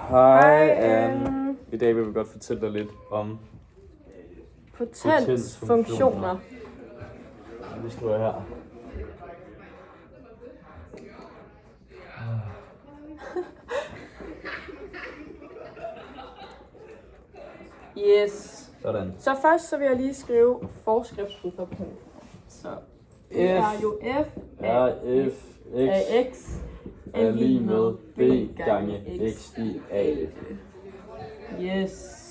Hej Anne. I dag vil vi godt fortælle dig lidt om potensfunktioner. Vi skriver her. Yes. Sådan. Så først så vil jeg lige skrive forskriften for potens. Så det er jo F af x er lige med b gange x i a. Yes.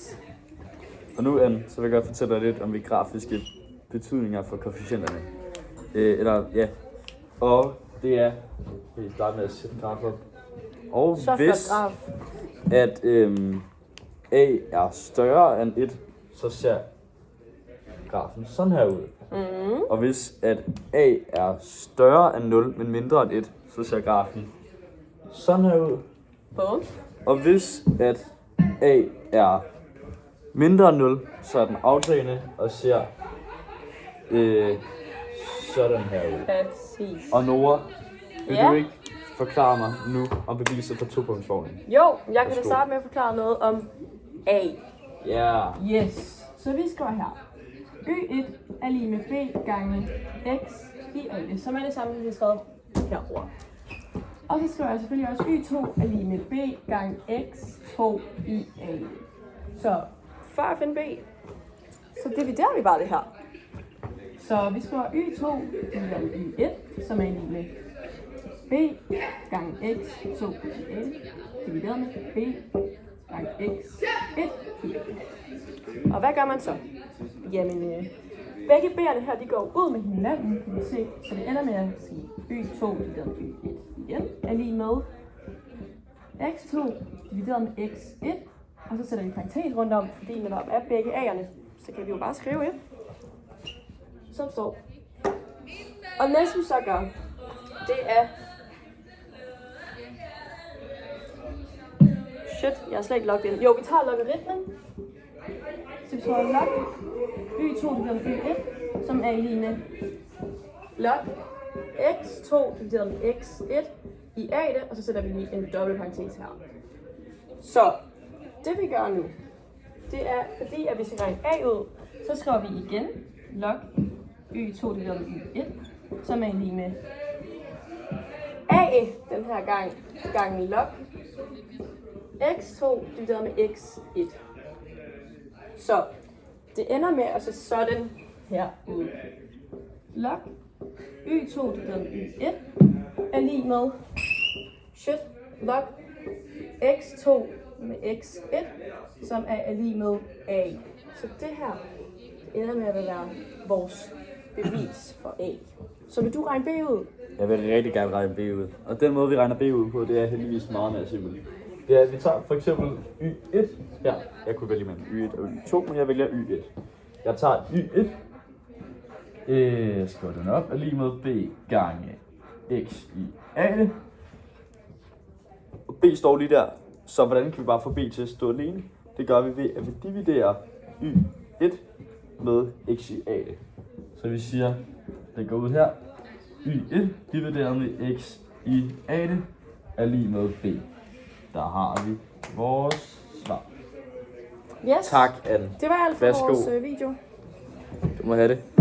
Og nu Anne, så vil jeg godt fortælle dig lidt om de grafiske betydninger for koefficienterne. Og det er, vi starter med at sætte graf op. Og Så hvis graf. at a er større end 1, så ser grafen sådan her ud. Mm. Og hvis at a er større end 0, men mindre end 1, så ser grafen sådan her ud. Bum. Og hvis at a er mindre end 0, så er den aftagende og ser sådan her ud. Præcis. Og Nora, vil Ja? du ikke forklare mig nu om beviset for topunktsformlen? Jo, jeg kan da Værsgo. starte med at forklare noget om A. Ja. Yes. Så vi skriver her. Y1 er lige med B gange x i A, som er det samme, vi har skrevet herovre. Og så skriver jeg selvfølgelig også Y2 er lige med B gange x2 i A. Så for at finde B, så dividerer vi bare det her. Så vi skriver Y2 divideret med Y1, som er lige med B gange x2 i A, divideret med B gange x1 i A. Og hvad gør man så? Jamen, begge b'erne her, de går ud med hinanden, kan vi se. Så det ender med at sige y2 divideret med y1 igen er lige med x2 divideret med x1. Og så sætter vi parentes rundt om, fordi når der er begge a'erne, så kan vi jo bare skrive 1. Som står. Og næste vi så gør, det er... Shit, jeg har slet ikke logget ind. Jo, vi tager logaritmen. Så vi skriver log y2 divideret med y1, som er lige med log x2 divideret med x1 i a det, og så sætter vi lige en dobbelt parentes her. Så det vi gør nu, det er fordi at vi skal regne a ud, så skriver vi igen log y2 divideret med y1, som er lige med a den her gang gange log x2 divideret med x1. Så det ender med at se sådan her ud. Log y2 divideret med y1 er lige med log x2 med x1, som er lige med a. Så det her ender med at være vores bevis for a. Så vil du regne b ud? Jeg vil rigtig gerne regne b ud. Og den måde vi regner b ud på, det er heldigvis meget mere simpelt. Det er, at vi tager for eksempel y1. Ja, jeg kunne vælge mellem y1 og y2, men jeg vælger y1. Jeg tager y1. Jeg skriver den op, er lige med b gange x i a. Og b står lige der. Så hvordan kan vi bare få b til at stå alene? Det gør vi ved, at vi dividerer y1 med x i a. Så vi siger, det går ud her. y1 divideret med x i a er lige med b. Der har vi vores svar. Yes. Tak, Anne. Det var alt for Værsgo. vores video. Du må have det.